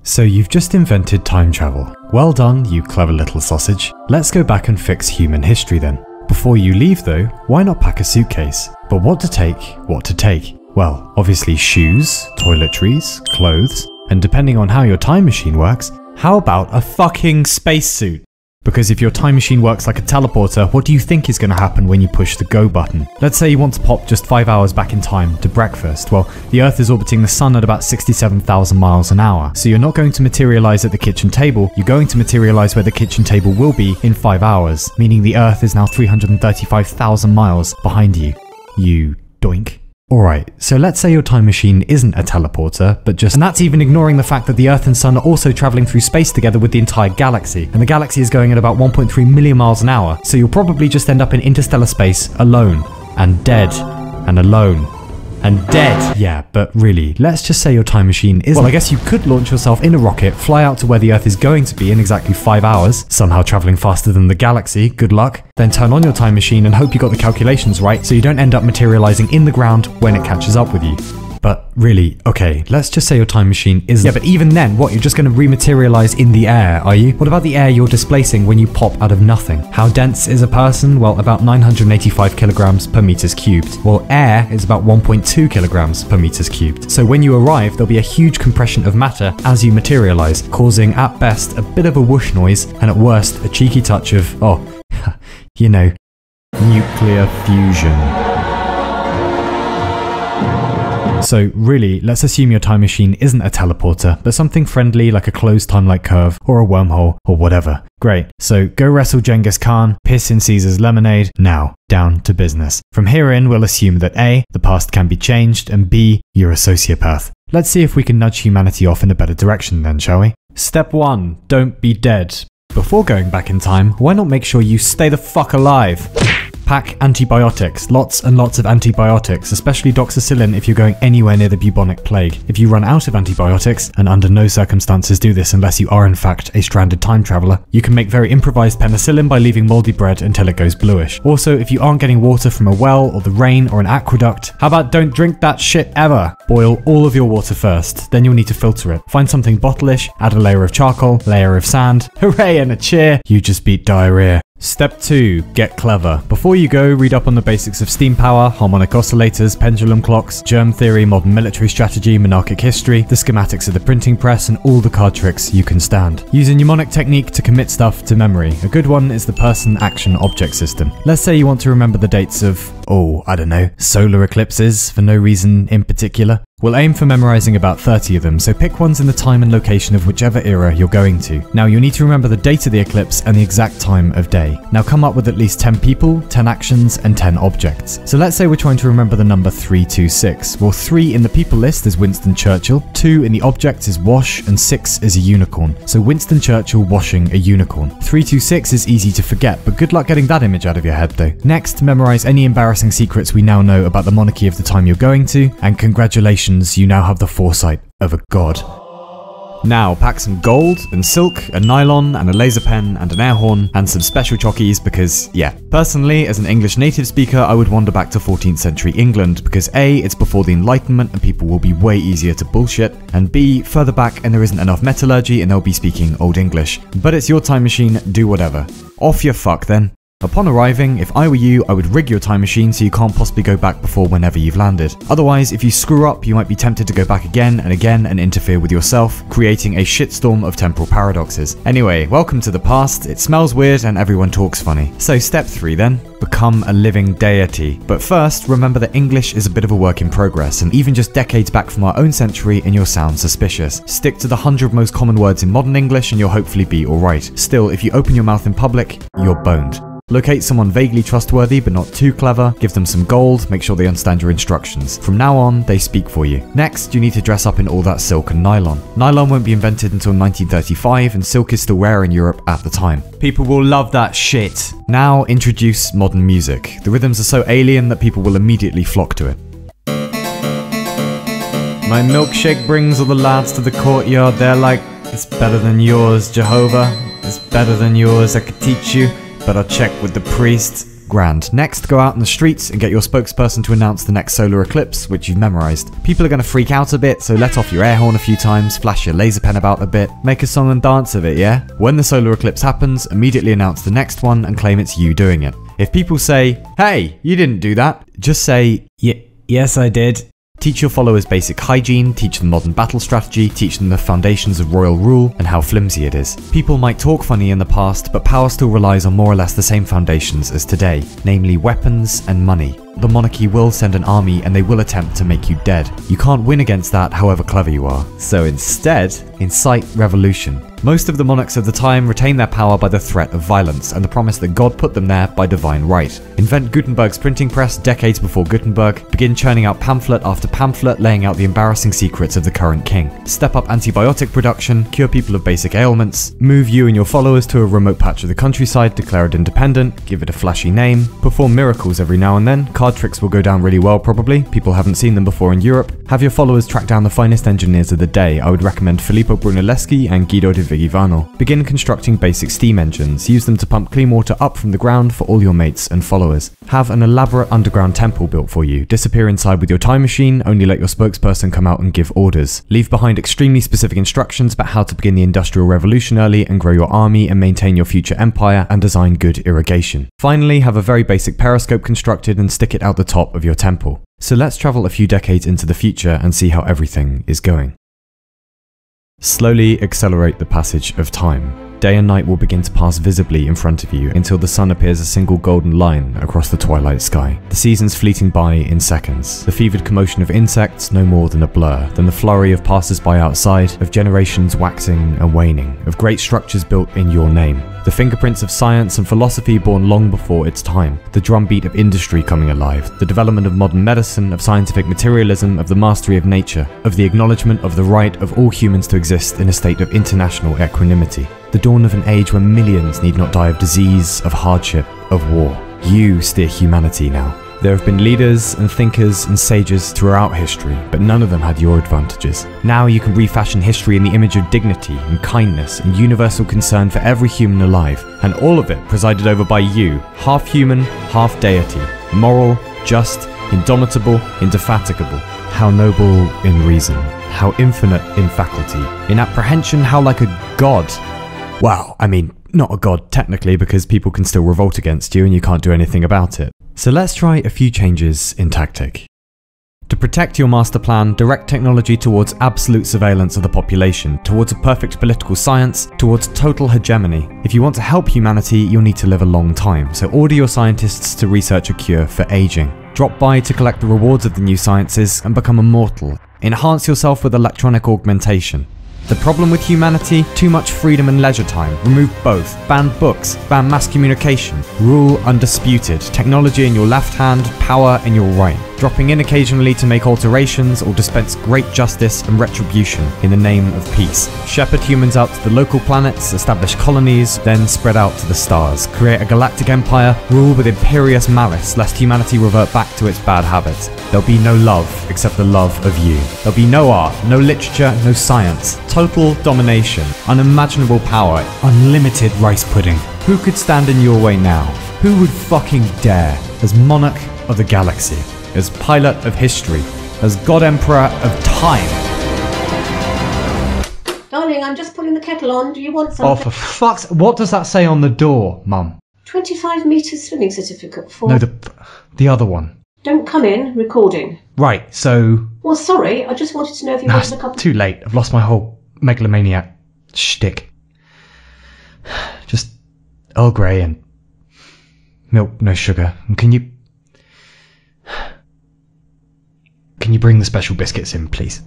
So you've just invented time travel. Well done, you clever little sausage. Let's go back and fix human history then. Before you leave though, why not pack a suitcase? But what to take, what to take? Well, obviously shoes, toiletries, clothes, and depending on how your time machine works, how about a fucking spacesuit? Because if your time machine works like a teleporter, what do you think is going to happen when you push the go button? Let's say you want to pop just 5 hours back in time to breakfast. Well, the Earth is orbiting the Sun at about 67,000 miles an hour. So you're not going to materialize at the kitchen table, you're going to materialize where the kitchen table will be in 5 hours, meaning the Earth is now 335,000 miles behind you. You doink. Alright, so let's say your time machine isn't a teleporter, but just— and that's even ignoring the fact that the Earth and Sun are also travelling through space together with the entire galaxy, and the galaxy is going at about 1.3 million miles an hour, so you'll probably just end up in interstellar space alone, and dead, and alone, and dead. Yeah, but really, let's just say your time machine isn't— well, I guess you could launch yourself in a rocket, fly out to where the Earth is going to be in exactly 5 hours, somehow travelling faster than the galaxy, good luck, then turn on your time machine and hope you got the calculations right so you don't end up materialising in the ground when it catches up with you. But really, okay, let's just say your time machine isn't— yeah, but even then, what, you're just going to rematerialise in the air, are you? What about the air you're displacing when you pop out of nothing? How dense is a person? Well, about 985 kilograms per meters cubed. Well, air is about 1.2 kilograms per meters cubed. So when you arrive, there'll be a huge compression of matter as you materialise, causing at best a bit of a whoosh noise, and at worst a cheeky touch of, oh, you know, nuclear fusion. So really, let's assume your time machine isn't a teleporter, but something friendly like a closed time-like curve, or a wormhole, or whatever. Great, so go wrestle Genghis Khan, piss in Caesar's lemonade. Now, down to business. From here in, we'll assume that A, the past can be changed, and B, you're a sociopath. Let's see if we can nudge humanity off in a better direction then, shall we? Step 1, don't be dead. Before going back in time, why not make sure you stay the fuck alive? Pack antibiotics, lots and lots of antibiotics, especially doxycycline if you're going anywhere near the bubonic plague. If you run out of antibiotics, and under no circumstances do this unless you are in fact a stranded time traveller, you can make very improvised penicillin by leaving mouldy bread until it goes bluish. Also, if you aren't getting water from a well or the rain or an aqueduct, how about don't drink that shit ever? Boil all of your water first, then you'll need to filter it. Find something bottle-ish, add a layer of charcoal, layer of sand. Hooray and a cheer! You just beat diarrhea. Step 2. Get clever. Before you go, read up on the basics of steam power, harmonic oscillators, pendulum clocks, germ theory, modern military strategy, monarchic history, the schematics of the printing press, and all the card tricks you can stand. Use a mnemonic technique to commit stuff to memory. A good one is the person action object system. Let's say you want to remember the dates of, oh, I don't know, solar eclipses for no reason in particular. We'll aim for memorizing about 30 of them, so pick ones in the time and location of whichever era you're going to. Now you'll need to remember the date of the eclipse and the exact time of day. Now come up with at least 10 people, 10 actions, and 10 objects. So let's say we're trying to remember the number 326. Well, 3 in the people list is Winston Churchill, 2 in the objects is wash, and 6 is a unicorn. So Winston Churchill washing a unicorn. 326 is easy to forget, but good luck getting that image out of your head though. Next, memorize any embarrassing secrets we now know about the monarchy of the time you're going to, and congratulations, you now have the foresight of a god. Now pack some gold and silk and nylon and a laser pen and an air horn and some special chockies because, yeah. Personally, as an English native speaker, I would wander back to 14th century England because A, it's before the Enlightenment and people will be way easier to bullshit, and B, further back and there isn't enough metallurgy and they'll be speaking Old English. But it's your time machine, do whatever. Off your fuck then. Upon arriving, if I were you, I would rig your time machine so you can't possibly go back before whenever you've landed. Otherwise, if you screw up, you might be tempted to go back again and again and interfere with yourself, creating a shitstorm of temporal paradoxes. Anyway, welcome to the past, it smells weird and everyone talks funny. So step 3 then, become a living deity. But first, remember that English is a bit of a work in progress, and even just decades back from our own century and you'll sound suspicious. Stick to the 100 most common words in modern English and you'll hopefully be alright. Still, if you open your mouth in public, you're boned. Locate someone vaguely trustworthy but not too clever, give them some gold, make sure they understand your instructions. From now on, they speak for you. Next, you need to dress up in all that silk and nylon. Nylon won't be invented until 1935 and silk is still rare in Europe at the time. People will love that shit. Now introduce modern music. The rhythms are so alien that people will immediately flock to it. My milkshake brings all the lads to the courtyard. They're like, it's better than yours, Jehovah. It's better than yours, I could teach you. But I'll check with the priest. Grand. Next, go out in the streets and get your spokesperson to announce the next solar eclipse, which you've memorized. People are going to freak out a bit, so let off your air horn a few times, flash your laser pen about a bit, make a song and dance of it, yeah? When the solar eclipse happens, immediately announce the next one and claim it's you doing it. If people say, "Hey, you didn't do that," just say, "Yes, I did." Teach your followers basic hygiene, teach them modern battle strategy, teach them the foundations of royal rule and how flimsy it is. People might talk funny in the past, but power still relies on more or less the same foundations as today, namely weapons and money. The monarchy will send an army and they will attempt to make you dead. You can't win against that however clever you are. So instead, incite revolution. Most of the monarchs of the time retain their power by the threat of violence and the promise that God put them there by divine right. Invent Gutenberg's printing press decades before Gutenberg, begin churning out pamphlet after pamphlet laying out the embarrassing secrets of the current king. Step up antibiotic production, cure people of basic ailments, move you and your followers to a remote patch of the countryside, declare it independent, give it a flashy name, perform miracles every now and then. Card tricks will go down really well probably, people haven't seen them before in Europe. Have your followers track down the finest engineers of the day. I would recommend Filippo Brunelleschi and Guido de Vigivano. Begin constructing basic steam engines, use them to pump clean water up from the ground for all your mates and followers. Have an elaborate underground temple built for you, disappear inside with your time machine, only let your spokesperson come out and give orders. Leave behind extremely specific instructions about how to begin the Industrial Revolution early and grow your army and maintain your future empire and design good irrigation. Finally, have a very basic periscope constructed and stick it out the top of your temple. So let's travel a few decades into the future and see how everything is going. Slowly accelerate the passage of time. Day and night will begin to pass visibly in front of you until the sun appears a single golden line across the twilight sky. The seasons fleeting by in seconds. The fevered commotion of insects no more than a blur, than the flurry of passers-by outside, of generations waxing and waning, of great structures built in your name. The fingerprints of science and philosophy born long before its time. The drumbeat of industry coming alive. The development of modern medicine, of scientific materialism, of the mastery of nature, of the acknowledgement of the right of all humans to exist in a state of international equanimity. The dawn of an age where millions need not die of disease, of hardship, of war. You steer humanity now. There have been leaders and thinkers and sages throughout history, but none of them had your advantages. Now you can refashion history in the image of dignity and kindness and universal concern for every human alive, and all of it presided over by you, half human, half deity, moral, just, indomitable, indefatigable. How noble in reason, how infinite in faculty, in apprehension how like a god. Wow, I mean, not a god technically because people can still revolt against you and you can't do anything about it. So let's try a few changes in tactic. To protect your master plan, direct technology towards absolute surveillance of the population, towards a perfect political science, towards total hegemony. If you want to help humanity, you'll need to live a long time, so order your scientists to research a cure for aging. Drop by to collect the rewards of the new sciences and become immortal. Enhance yourself with electronic augmentation. The problem with humanity? Too much freedom and leisure time. Remove both. Ban books. Ban mass communication. Rule undisputed. Technology in your left hand, power in your right. Dropping in occasionally to make alterations or dispense great justice and retribution in the name of peace. Shepherd humans out to the local planets, establish colonies, then spread out to the stars. Create a galactic empire, rule with imperious malice lest humanity revert back to its bad habits. There'll be no love except the love of you. There'll be no art, no literature, no science. Total domination, unimaginable power, unlimited rice pudding. Who could stand in your way now? Who would fucking dare? As monarch of the galaxy, as pilot of history, as god emperor of time. Darling, I'm just putting the kettle on. Do you want something? Oh, for fuck's... What does that say on the door, Mum? 25 metres swimming certificate for... No, the other one. Don't come in, recording. Right, so... Well, sorry, I just wanted to know if you wanted a cup of... Too late. I've lost my whole megalomaniac shtick. Just Earl Grey and milk, no sugar. And can you bring the special biscuits in, please?